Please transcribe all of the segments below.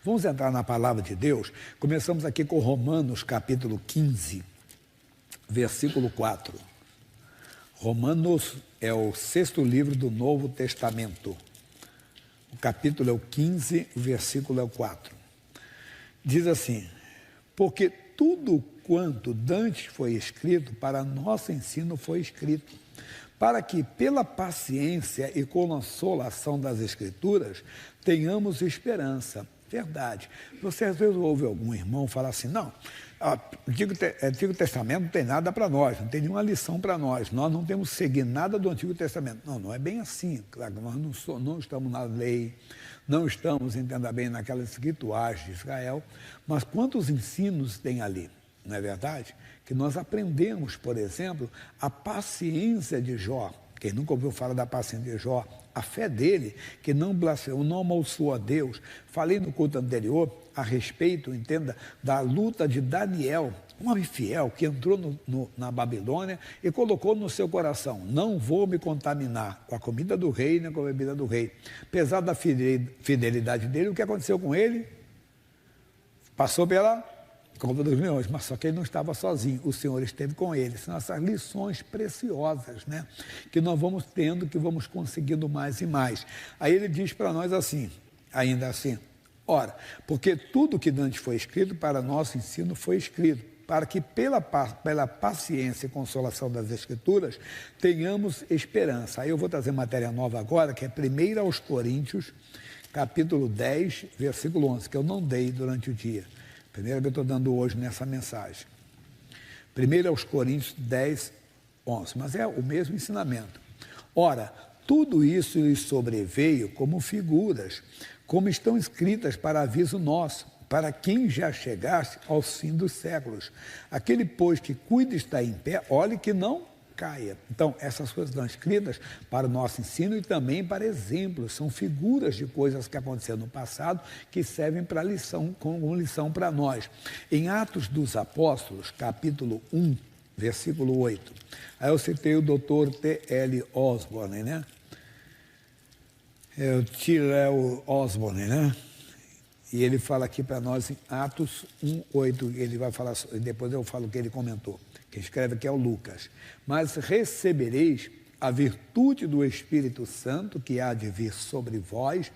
Vamos entrar na palavra de Deus. Começamos aqui com Romanos, capítulo 15, versículo 4. Romanos é o 6º livro do Novo Testamento. O capítulo é o 15, o versículo é o 4. Diz assim: porque tudo quanto dantes foi escrito, para nosso ensino foi escrito, para que pela paciência e consolação das Escrituras tenhamos esperança. Verdade. Você às vezes ouve algum irmão falar assim: não, Antigo Testamento não tem nada para nós, não tem nenhuma lição para nós não temos que seguir nada do Antigo Testamento. Não é bem assim. Claro, nós não estamos na lei, não estamos, entenda bem, naquelas rituais de Israel, mas quantos ensinos tem ali, não é verdade? Que nós aprendemos, por exemplo, a paciência de Jó. Quem nunca ouviu falar da paciência de Jó, a fé dele, que não blasfemou, não amaldiçoou a Deus. Falei no culto anterior a respeito, entenda, da luta de Daniel, um homem fiel que entrou na Babilônia e colocou no seu coração: não vou me contaminar com a comida do rei nem com a bebida do rei. Apesar da fidelidade dele, o que aconteceu com ele? Passou pela cova dos leões, mas só que ele não estava sozinho, o Senhor esteve com ele. São essas lições preciosas, né? Que nós vamos tendo, que vamos conseguindo mais e mais. Aí ele diz para nós assim, ainda assim: ora, porque tudo que antes foi escrito, para nosso ensino foi escrito, para que pela paciência e consolação das Escrituras tenhamos esperança. Aí eu vou trazer matéria nova agora, que é 1 aos Coríntios, capítulo 10, versículo 11, que eu não dei durante o dia. Primeiro que eu estou dando hoje nessa mensagem. 1 aos Coríntios 10, 11. Mas é o mesmo ensinamento. Ora, tudo isso lhes sobreveio como figuras, como estão escritas para aviso nosso, para quem já chegasse ao fim dos séculos. Aquele, pois, que cuida estar em pé, olhe que não caia. Então, essas coisas estão escritas para o nosso ensino e também para exemplos, são figuras de coisas que aconteceram no passado que servem para lição, como lição para nós. Em Atos dos Apóstolos, capítulo 1, versículo 8, aí eu citei o Dr. T.L. Osborne, né? É o T.L. Osborne, né? E ele fala aqui para nós em Atos 1, 8, ele vai falar, depois eu falo o que ele comentou. Quem escreve aqui é o Lucas. Mas recebereis a virtude do Espírito Santo, que há de vir sobre vós,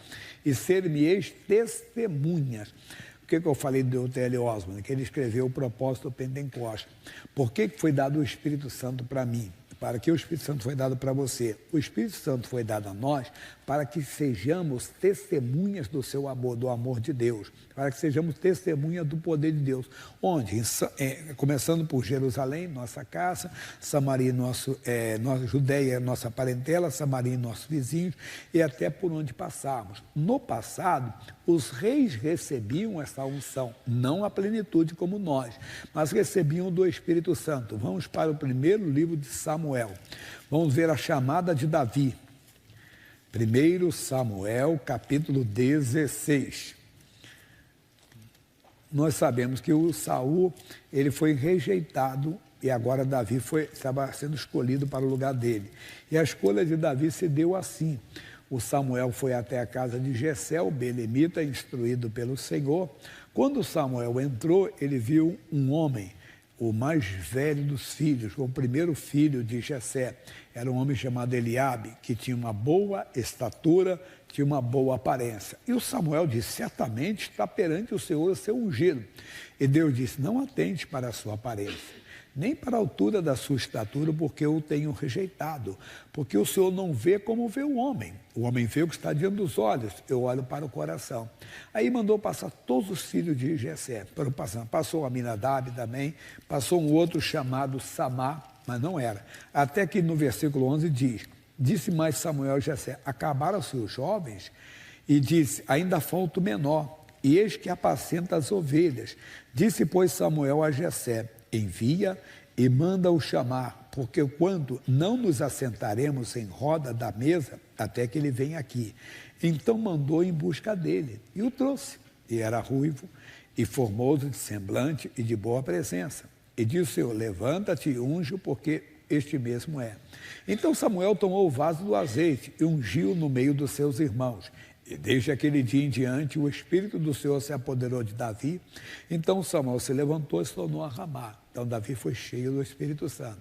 e ser-me-eis testemunhas. O que eu falei do T.L. Osborne? Que ele escreveu o propósito do Pentecostes. Por que foi dado o Espírito Santo para mim? Para que o Espírito Santo foi dado para você? O Espírito Santo foi dado a nós para que sejamos testemunhas do seu amor, do amor de Deus, para que sejamos testemunhas do poder de Deus. Onde? Começando por Jerusalém, nossa casa, Samaria, nossa Judeia, nossa parentela, Samaria, nossos vizinhos, e até por onde passarmos. No passado, os reis recebiam essa unção, não a plenitude como nós, mas recebiam do Espírito Santo. Vamos para o primeiro livro de Samuel. Vamos ver a chamada de Davi. 1 Samuel, capítulo 16. Nós sabemos que o Saul, ele foi rejeitado e agora Davi estava sendo escolhido para o lugar dele. E a escolha de Davi se deu assim. O Samuel foi até a casa de Jessé, o belemita, instruído pelo Senhor. Quando Samuel entrou, ele viu um homem, o mais velho dos filhos, o primeiro filho de Jessé. Era um homem chamado Eliabe, que tinha uma boa estatura, tinha uma boa aparência. E o Samuel disse: certamente está perante o Senhor o seu ungido. E Deus disse: não atente para a sua aparência, nem para a altura da sua estatura, porque eu o tenho rejeitado. Porque o Senhor não vê como vê o homem vê o que está diante dos olhos, eu olho para o coração. Aí mandou passar todos os filhos de Jessé, passou Aminadab também, passou um outro chamado Samá, mas não era. Até que no versículo 11 diz: disse mais Samuel a Jessé: acabaram-se os jovens? E disse: ainda falta o menor, e eis que apacenta as ovelhas. Disse, pois, Samuel a Jessé: envia e manda-o chamar, porque quando não nos assentaremos em roda da mesa, até que ele venha aqui. Então mandou em busca dele, e o trouxe. E era ruivo, e formoso de semblante, e de boa presença. E disse o Senhor: levanta-te e unge-o, porque este mesmo é. Então Samuel tomou o vaso do azeite, e ungiu no meio dos seus irmãos. E desde aquele dia em diante, o Espírito do Senhor se apoderou de Davi. Então Samuel se levantou e se tornou a Ramá. Então Davi foi cheio do Espírito Santo.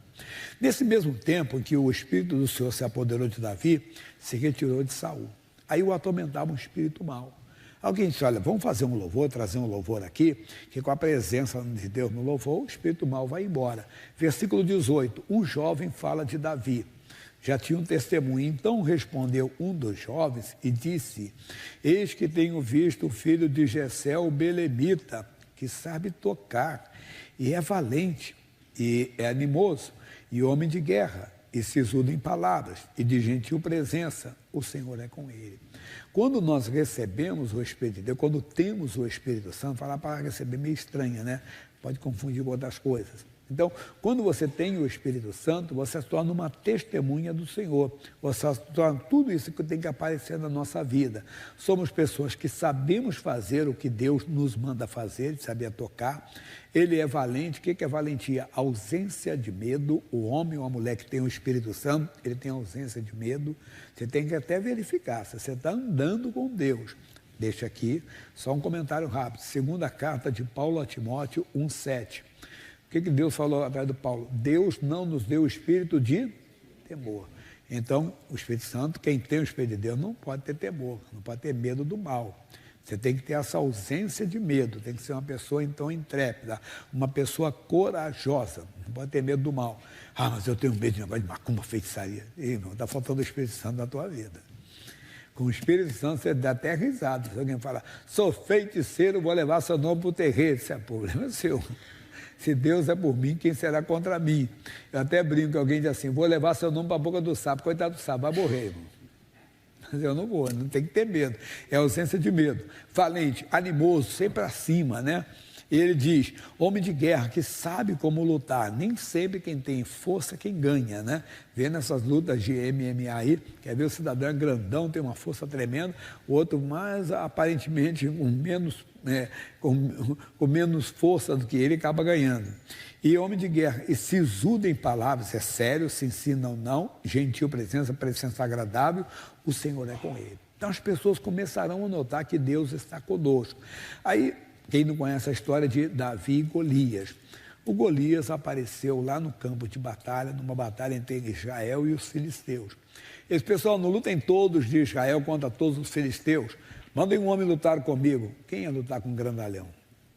Nesse mesmo tempo em que o Espírito do Senhor se apoderou de Davi, se retirou de Saul. Aí o atormentava um espírito mau. Alguém disse, olha, vamos fazer um louvor, trazer um louvor aqui, que com a presença de Deus no louvor, o espírito mau vai embora. Versículo 18, um jovem fala de Davi. Já tinha um testemunho. Então respondeu um dos jovens e disse, eis que tenho visto o filho de Jessé, o belemita, que sabe tocar, e é valente, e é animoso, e homem de guerra, e sisudo em palavras, e de gentil presença, o Senhor é com ele. Quando nós recebemos o Espírito de Deus, quando temos o Espírito Santo, falar para receber meio estranha, né? Pode confundir com outras coisas. Então, quando você tem o Espírito Santo, você se torna uma testemunha do Senhor. Você se torna tudo isso que tem que aparecer na nossa vida. Somos pessoas que sabemos fazer o que Deus nos manda fazer, saber tocar. Ele é valente. O que é valentia? Ausência de medo. O homem ou a mulher que tem o Espírito Santo, ele tem ausência de medo. Você tem que até verificar se você está andando com Deus. Deixa aqui só um comentário rápido. Segunda carta de Paulo a Timóteo 1,7. O que Deus falou através do Paulo? Deus não nos deu o espírito de temor. Então, o Espírito Santo, quem tem o Espírito de Deus, não pode ter temor, não pode ter medo do mal. Você tem que ter essa ausência de medo, tem que ser uma pessoa, então, intrépida, uma pessoa corajosa, não pode ter medo do mal. Ah, mas eu tenho medo de negócio de macumba, feitiçaria. Irmão, está faltando o Espírito Santo na tua vida. Com o Espírito Santo, você dá até risada. Se alguém falar, sou feiticeiro, vou levar seu nome para o terreiro, isso é problema seu. Se Deus é por mim, quem será contra mim? Eu até brinco, alguém diz assim, vou levar seu nome para a boca do sapo. Coitado do sapo, vai morrer, irmão. Mas eu não vou, não tem que ter medo. É ausência de medo. Valente, animoso, sempre acima, né? E ele diz, homem de guerra que sabe como lutar. Nem sempre quem tem força é quem ganha, né? Vendo essas lutas de MMA aí, quer ver o cidadão é grandão, tem uma força tremenda, o outro mais aparentemente com menos força do que ele, acaba ganhando. E homem de guerra, e sisudo em palavras, é sério, se ensina ou não, gentil presença agradável, o Senhor é com ele. Então as pessoas começarão a notar que Deus está conosco. Aí, quem não conhece a história de Davi e Golias? O Golias apareceu lá no campo de batalha, numa batalha entre Israel e os filisteus. Esse pessoal, não lutem todos de Israel contra todos os filisteus. Mandem um homem lutar comigo. Quem ia lutar com um grandalhão?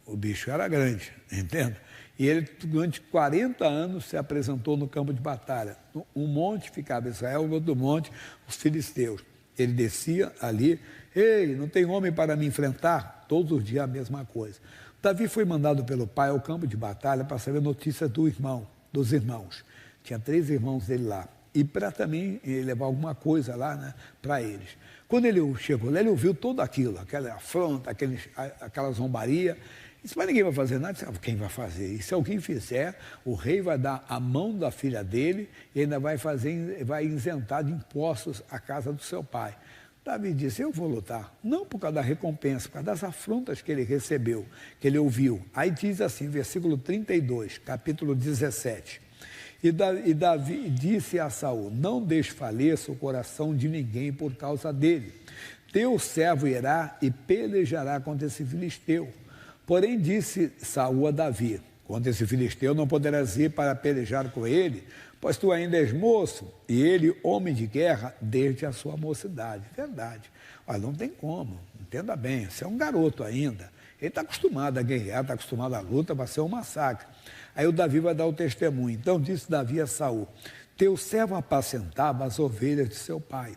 O bicho era grande, entende? E ele, durante 40 anos, se apresentou no campo de batalha. Um monte ficava Israel, no outro monte, os filisteus. Ele descia ali, ei, não tem homem para me enfrentar? Todos os dias a mesma coisa. Davi foi mandado pelo pai ao campo de batalha para saber notícias dos irmãos. Tinha 3 irmãos dele lá. E para também levar alguma coisa lá, né, para eles. Quando ele chegou lá, ele ouviu tudo aquilo, aquela afronta, aquela zombaria. Disse, mas ninguém vai fazer nada. Disse, quem vai fazer? E se alguém fizer, o rei vai dar a mão da filha dele e ainda vai isentar de impostos a casa do seu pai. Davi disse, eu vou lutar, não por causa da recompensa, por causa das afrontas que ele recebeu, que ele ouviu. Aí diz assim, versículo 32, capítulo 17. E Davi disse a Saul, não desfaleça o coração de ninguém por causa dele. Teu servo irá e pelejará contra esse filisteu. Porém disse Saul a Davi, contra esse filisteu não poderás ir para pelejar com ele, pois tu ainda és moço, e ele homem de guerra desde a sua mocidade. Verdade. Olha, não tem como, entenda bem, você é um garoto ainda. Ele está acostumado a guerrear, está acostumado à luta, vai ser um massacre. Aí o Davi vai dar o testemunho. Então disse Davi a Saul, teu servo apacentava as ovelhas de seu pai.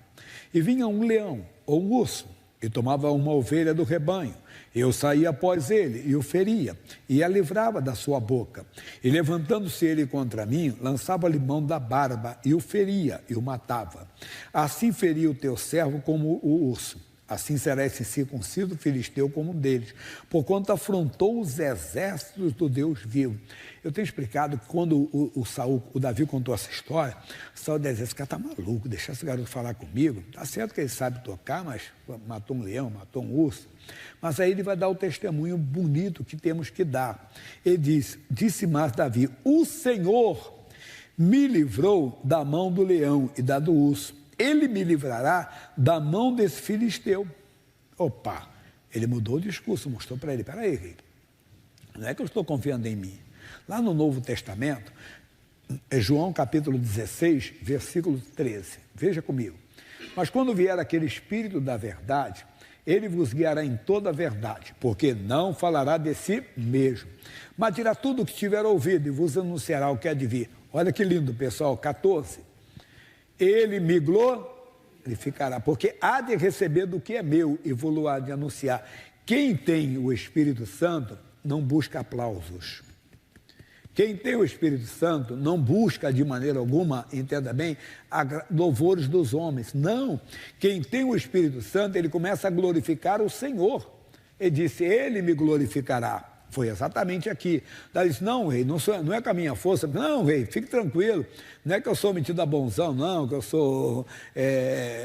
E vinha um leão ou um urso, e tomava uma ovelha do rebanho. Eu saía após ele e o feria, e a livrava da sua boca. E levantando-se ele contra mim, lançava-lhe mão da barba, e o feria, e o matava. Assim feria o teu servo como o urso. Assim será esse circunciso filisteu como um deles, porquanto afrontou os exércitos do Deus vivo. Eu tenho explicado que quando o Davi contou essa história, o Saul dizia, esse cara está maluco, deixar esse garoto falar comigo. Está certo que ele sabe tocar, mas matou um leão, matou um urso. Mas aí ele vai dar o testemunho bonito que temos que dar. Ele disse mais Davi, o Senhor me livrou da mão do leão e da do urso. Ele me livrará da mão desse filisteu. Opa, ele mudou o discurso, mostrou para ele, peraí, não é que eu estou confiando em mim. Lá no Novo Testamento, é João capítulo 16, versículo 13. Veja comigo. Mas quando vier aquele Espírito da verdade, ele vos guiará em toda a verdade, porque não falará de si mesmo, mas dirá tudo o que tiver ouvido e vos anunciará o que há de vir. Olha que lindo, pessoal, 14. Ele me glorificará, porque há de receber do que é meu e vou-lo há de anunciar. Quem tem o Espírito Santo não busca aplausos. Quem tem o Espírito Santo não busca de maneira alguma, entenda bem, louvores dos homens. Não. Quem tem o Espírito Santo, ele começa a glorificar o Senhor. Ele disse, ele me glorificará. Foi exatamente aqui. Daí disse, não, rei, não é com a minha força. Não, rei, fique tranquilo. Não é que eu sou metido a bonzão, não, que eu sou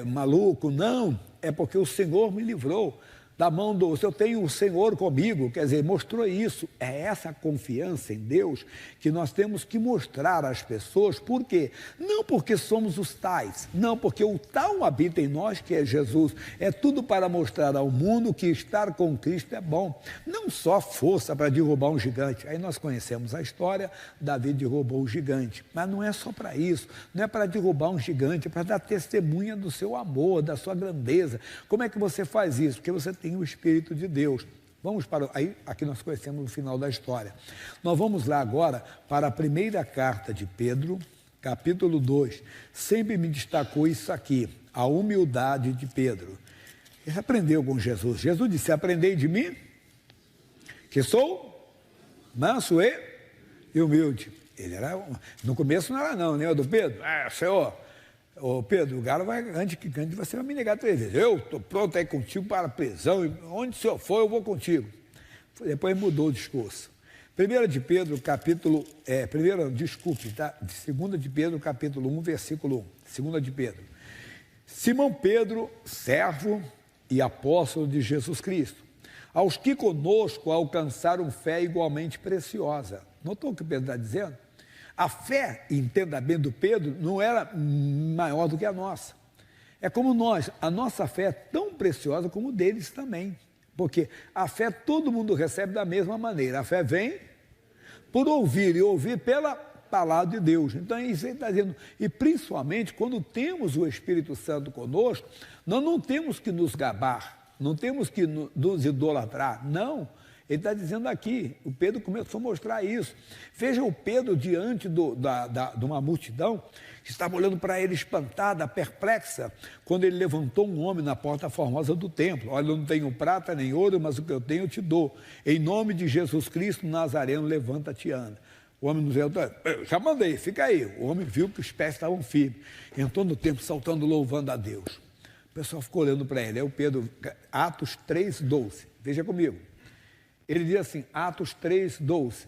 maluco. Não, é porque o Senhor me livrou da mão do... Eu tenho o Senhor comigo, quer dizer, mostrou isso. É essa confiança em Deus que nós temos que mostrar às pessoas. Por quê? Não porque somos os tais, não porque o tal habita em nós, que é Jesus. É tudo para mostrar ao mundo que estar com Cristo é bom. Não só força para derrubar um gigante. Aí nós conhecemos a história, Davi derrubou o gigante. Mas não é só para isso, não é para derrubar um gigante, é para dar testemunha do seu amor, da sua grandeza. Como é que você faz isso? Porque você tem o Espírito de Deus. Vamos para... Aí, aqui nós conhecemos o final da história. Nós vamos lá agora para a primeira carta de Pedro, capítulo 2. Sempre me destacou isso aqui, a humildade de Pedro. Ele aprendeu com Jesus. Jesus disse, aprendei de mim, que sou manso e humilde. Ele era... No começo não era não, né? O do Pedro. Senhor... Ô Pedro, o galo vai, antes que cante, você vai me negar 3 vezes. Eu estou pronto aí contigo para a prisão, e onde o senhor for, eu vou contigo. Depois mudou o discurso. 1 de Pedro, capítulo... Segunda de Pedro, capítulo 1, versículo 1. 2 de Pedro. Simão Pedro, servo e apóstolo de Jesus Cristo, aos que conosco alcançaram fé igualmente preciosa. Notou o que Pedro está dizendo? A fé, entenda bem, do Pedro, não era maior do que a nossa. É como nós, a nossa fé é tão preciosa como o deles também. Porque a fé todo mundo recebe da mesma maneira. A fé vem por ouvir e ouvir pela palavra de Deus. Então, isso ele está dizendo. E principalmente, quando temos o Espírito Santo conosco, nós não temos que nos gabar, não temos que nos idolatrar, não. Ele está dizendo aqui, o Pedro começou a mostrar isso. Veja o Pedro diante de uma multidão que estava olhando para ele espantada, perplexa, quando ele levantou um homem na porta formosa do templo. Olha, eu não tenho prata nem ouro, mas o que eu tenho eu te dou. Em nome de Jesus Cristo Nazareno, levanta-te e anda. O homem nos levantou, eu já mandei, fica aí. O homem viu que os pés estavam firmes. Entrou no templo saltando, louvando a Deus. O pessoal ficou olhando para ele. É o Pedro, Atos 3:12. Veja comigo. Ele diz assim, Atos 3:12.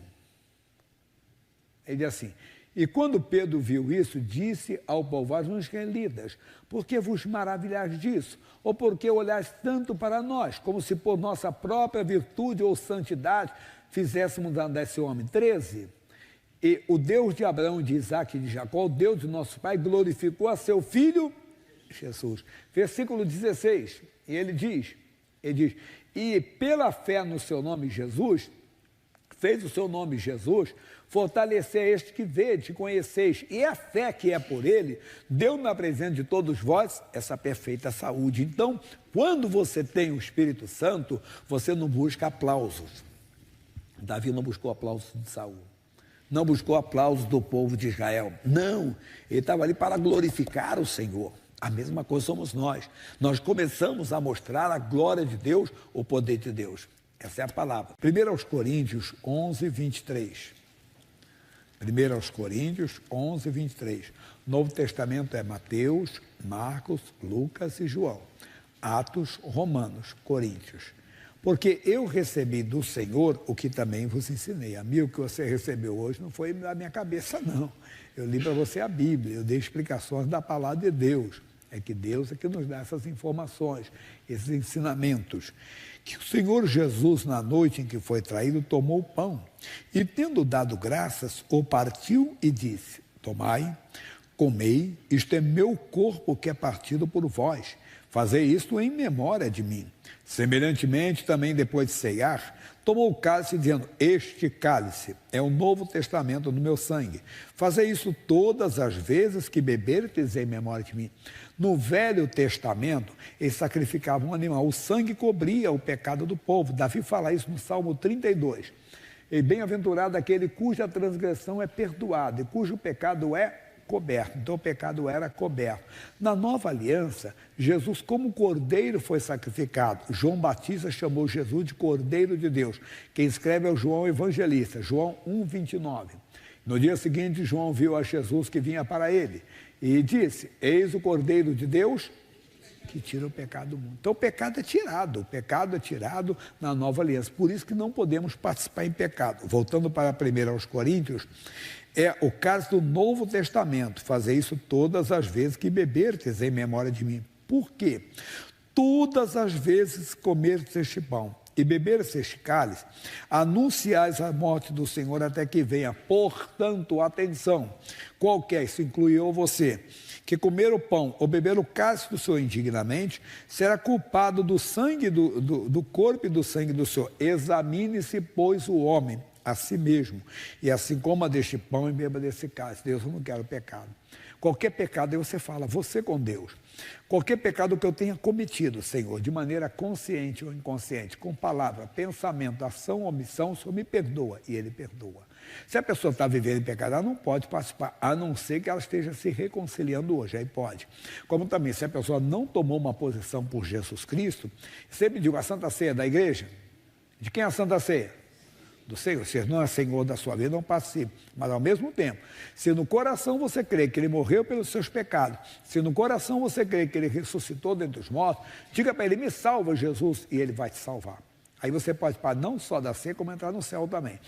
Ele diz assim, e quando Pedro viu isso, disse ao povo, aos israelitas, por que vos maravilhais disso? Ou por que olhais tanto para nós, como se por nossa própria virtude ou santidade fizéssemos andar esse homem? 13. E o Deus de Abraão, de Isaque e de Jacó, o Deus de nosso pai, glorificou a seu filho Jesus. Versículo 16, e ele diz, e pela fé no seu nome Jesus, fez o seu nome Jesus, fortalecer este que vede, conheceis, e a fé que é por ele, deu na presença de todos vós essa perfeita saúde. Então, quando você tem o Espírito Santo, você não busca aplausos. Davi não buscou aplausos de Saul, não buscou aplausos do povo de Israel, não, ele estava ali para glorificar o Senhor. A mesma coisa somos nós. Nós começamos a mostrar a glória de Deus, o poder de Deus. Essa é a palavra. 1 Coríntios 11, 23. 1 Coríntios 11, 23. Novo Testamento é Mateus, Marcos, Lucas e João. Atos, Romanos, Coríntios. Porque eu recebi do Senhor o que também vos ensinei. A mim, o que você recebeu hoje não foi da minha cabeça, não. Eu li para você a Bíblia, eu dei explicações da palavra de Deus. É que Deus é que nos dá essas informações, esses ensinamentos. Que o Senhor Jesus, na noite em que foi traído, tomou o pão e, tendo dado graças, o partiu e disse, tomai, comei, isto é meu corpo que é partido por vós. Fazei isto em memória de mim. Semelhantemente, também depois de ceiar, tomou o cálice, dizendo: este cálice é o novo testamento do meu sangue. Fazei isso todas as vezes que beberdes em memória de mim. No Velho Testamento, eles sacrificavam um animal. O sangue cobria o pecado do povo. Davi fala isso no Salmo 32. E bem-aventurado aquele cuja transgressão é perdoada e cujo pecado é coberto. Então o pecado era coberto. Na nova aliança, Jesus como cordeiro foi sacrificado. João Batista chamou Jesus de Cordeiro de Deus. Quem escreve é o João Evangelista, João 1:29. No dia seguinte, João viu a Jesus que vinha para ele e disse: eis o Cordeiro de Deus que tira o pecado do mundo. Então o pecado é tirado na nova aliança. Por isso que não podemos participar em pecado. Voltando para 1 aos Coríntios, é o caso do Novo Testamento. Fazer isso todas as vezes que beberdes em memória de mim. Por quê? Todas as vezes comerdes este pão e beberes este cálice, anunciais a morte do Senhor até que venha. Portanto, atenção, qualquer, isso inclui eu ou você, que comer o pão ou beber o cálice do Senhor indignamente, será culpado do sangue do corpo e do sangue do Senhor. Examine-se, pois, o homem a si mesmo, e assim coma deste pão e beba desse cálice. Deus, eu não quero pecado. Qualquer pecado, aí você fala, você com Deus. Qualquer pecado que eu tenha cometido, Senhor, de maneira consciente ou inconsciente, com palavra, pensamento, ação ou omissão, o Senhor me perdoa, e Ele perdoa. Se a pessoa está vivendo em pecado, ela não pode participar, a não ser que ela esteja se reconciliando hoje, aí pode. Como também, se a pessoa não tomou uma posição por Jesus Cristo, sempre digo, a Santa Ceia da igreja, de quem é a Santa Ceia? Do Senhor. Se não é Senhor da sua vida, não participe. Mas ao mesmo tempo, se no coração você crê que Ele morreu pelos seus pecados, se no coração você crê que Ele ressuscitou dentre os mortos, diga para Ele, me salva, Jesus, e Ele vai te salvar. Aí você pode participar não só da ceia, como entrar no céu também.